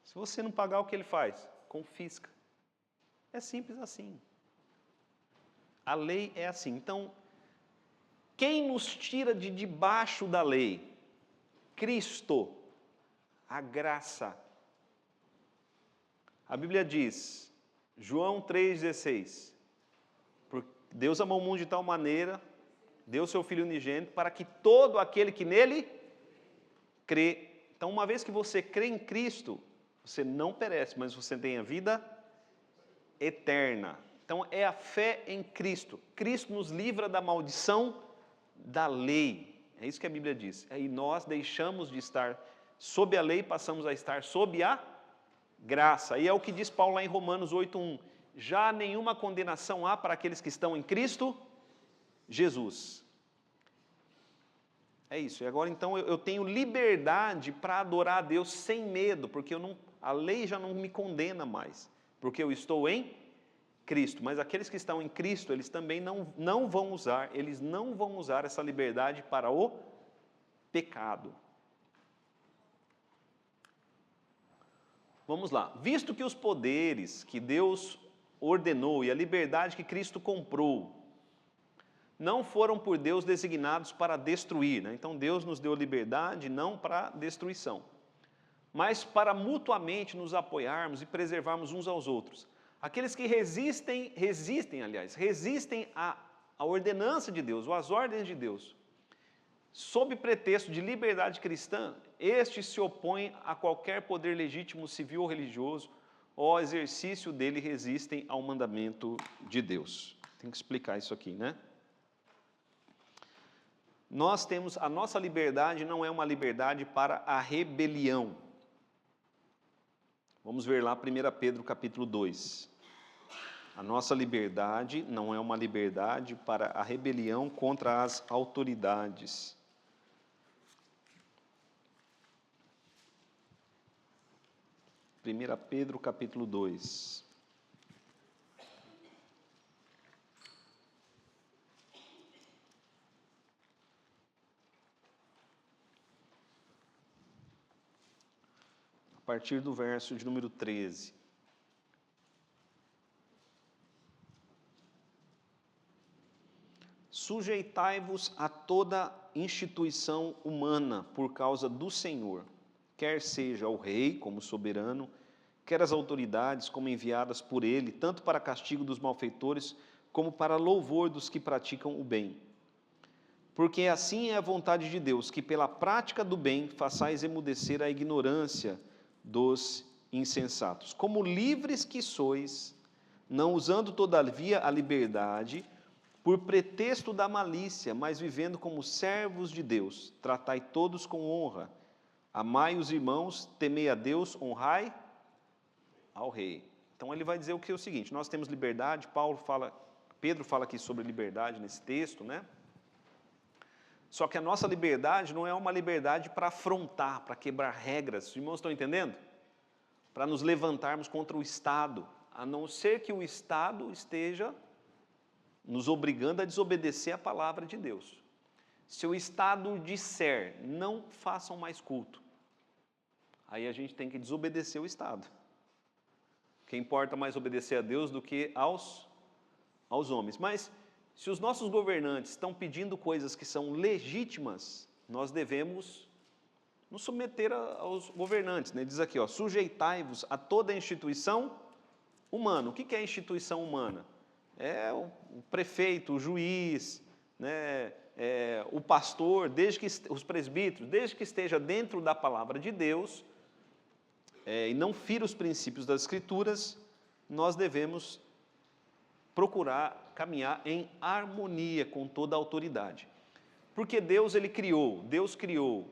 Se você não pagar, o que ele faz? Confisca. É simples assim. A lei é assim. Então, quem nos tira de debaixo da lei? Cristo, a graça. A Bíblia diz, João 3,16, Deus amou o mundo de tal maneira, deu seu Filho unigênito, para que todo aquele que nele crê. Então, uma vez que você crê em Cristo, você não perece, mas você tem a vida eterna. Então, é a fé em Cristo. Cristo nos livra da maldição da lei. É isso que a Bíblia diz. E nós deixamos de estar sob a lei e passamos a estar sob a graça. E é o que diz Paulo lá em Romanos 8:1. Já nenhuma condenação há para aqueles que estão em Cristo Jesus. É isso. E agora então eu tenho liberdade para adorar a Deus sem medo, porque a lei já não me condena mais, porque eu estou em Cristo. Mas aqueles que estão em Cristo, eles também não vão usar essa liberdade para o pecado. Vamos lá. Visto que os poderes que Deus ordenou e a liberdade que Cristo comprou não foram por Deus designados para destruir, né? Então Deus nos deu liberdade não para destruição, mas para mutuamente nos apoiarmos e preservarmos uns aos outros. Aqueles que resistem à ordenança de Deus, ou às ordens de Deus, sob pretexto de liberdade cristã, estes se opõem a qualquer poder legítimo, civil ou religioso, ou ao exercício dele resistem ao mandamento de Deus. Tem que explicar isso aqui, né? A nossa liberdade não é uma liberdade para a rebelião. Vamos ver lá 1 Pedro capítulo 2. A nossa liberdade não é uma liberdade para a rebelião contra as autoridades. Primeira Pedro capítulo 2. A partir do verso de número 13. Sujeitai-vos a toda instituição humana por causa do Senhor, quer seja o rei como soberano, quer as autoridades como enviadas por ele, tanto para castigo dos malfeitores, como para louvor dos que praticam o bem. Porque assim é a vontade de Deus, que pela prática do bem façais emudecer a ignorância dos insensatos. Como livres que sois, não usando todavia a liberdade por pretexto da malícia, mas vivendo como servos de Deus, tratai todos com honra, amai os irmãos, temei a Deus, honrai ao rei. Então ele vai dizer o que é o seguinte: nós temos liberdade. Pedro fala aqui sobre liberdade nesse texto, né? Só que a nossa liberdade não é uma liberdade para afrontar, para quebrar regras. Os irmãos estão entendendo? Para nos levantarmos contra o Estado, a não ser que o Estado esteja nos obrigando a desobedecer a palavra de Deus. Se o Estado disser, não façam mais culto, aí a gente tem que desobedecer o Estado. Que importa mais obedecer a Deus do que aos homens. Mas, se os nossos governantes estão pedindo coisas que são legítimas, nós devemos nos submeter aos governantes, né? Diz aqui, ó, sujeitai-vos a toda instituição humana. O que é instituição humana? É o prefeito, o juiz, né? O pastor, os presbíteros, desde que esteja dentro da palavra de Deus, e não fira os princípios das Escrituras, nós devemos procurar caminhar em harmonia com toda a autoridade. Porque Deus criou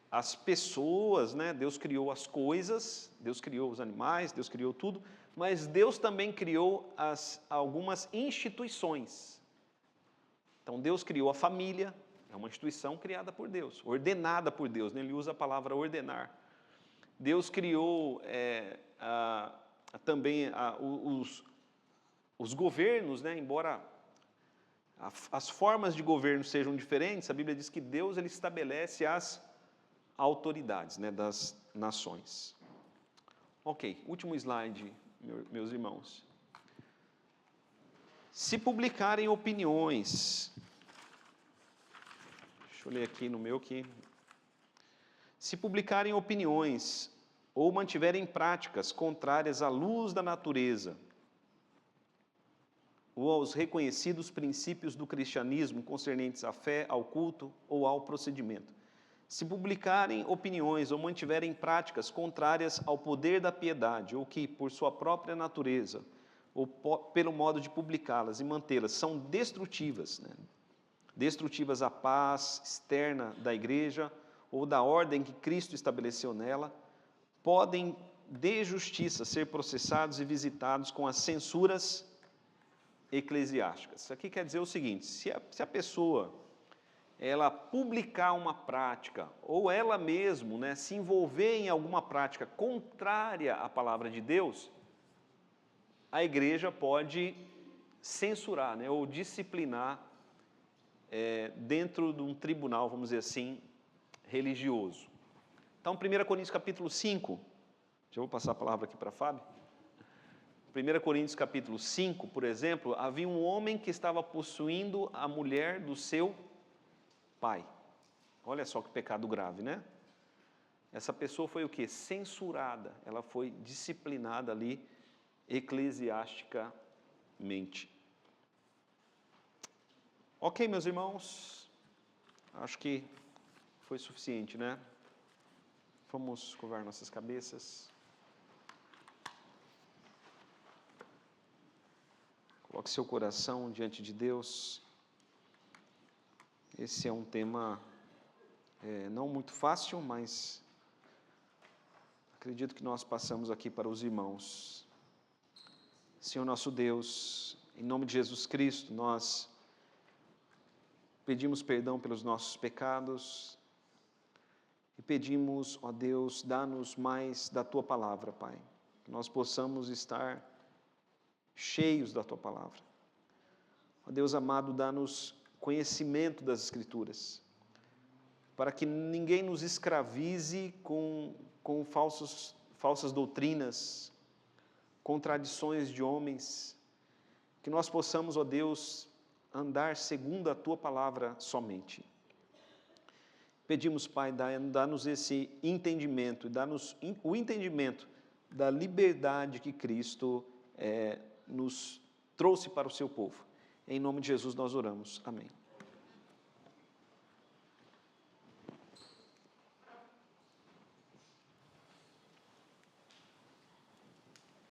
as pessoas, né? Deus criou as coisas, Deus criou os animais, Deus criou tudo, mas Deus também criou algumas instituições. Então Deus criou a família, é uma instituição criada por Deus, ordenada por Deus, né? Ele usa a palavra ordenar. Deus criou também os governos, né? Embora as formas de governo sejam diferentes, a Bíblia diz que Deus ele estabelece as autoridades, né, das nações. Ok, último slide, meus irmãos. Se publicarem opiniões, deixa eu ler aqui no meu que... Se publicarem opiniões ou mantiverem práticas contrárias à luz da natureza ou aos reconhecidos princípios do cristianismo concernentes à fé, ao culto ou ao procedimento. Se publicarem opiniões ou mantiverem práticas contrárias ao poder da piedade, ou que, por sua própria natureza, ou pelo modo de publicá-las e mantê-las, são destrutivas, né? Destrutivas à paz externa da igreja ou da ordem que Cristo estabeleceu nela, podem, de justiça, ser processados e visitados com as censuras eclesiásticas. Isso aqui quer dizer o seguinte: se a pessoa ela publicar uma prática, ou ela mesmo, né, se envolver em alguma prática contrária à palavra de Deus, a igreja pode censurar, né, ou disciplinar dentro de um tribunal, vamos dizer assim, religioso. Então, 1 Coríntios capítulo 5, já vou passar a palavra aqui para Fábio. 1 Coríntios capítulo 5, por exemplo, havia um homem que estava possuindo a mulher do seu pai. Olha só que pecado grave, né? Essa pessoa foi o quê? Censurada. Ela foi disciplinada ali eclesiasticamente. Ok, meus irmãos, acho que foi suficiente, né? Vamos curvar nossas cabeças. Coloque seu coração diante de Deus. Esse é um tema não muito fácil, mas acredito que nós passamos aqui para os irmãos. Senhor nosso Deus, em nome de Jesus Cristo, nós pedimos perdão pelos nossos pecados e pedimos, ó Deus, dá-nos mais da Tua Palavra, Pai, que nós possamos estar cheios da Tua Palavra. Ó Deus amado, dá-nos conhecimento das Escrituras, para que ninguém nos escravize com falsas doutrinas, contradições de homens, que nós possamos, ó Deus, andar segundo a Tua Palavra somente. Pedimos, Pai, dá-nos esse entendimento, dá-nos o entendimento da liberdade que Cristo nos trouxe para o Seu povo. Em nome de Jesus nós oramos. Amém.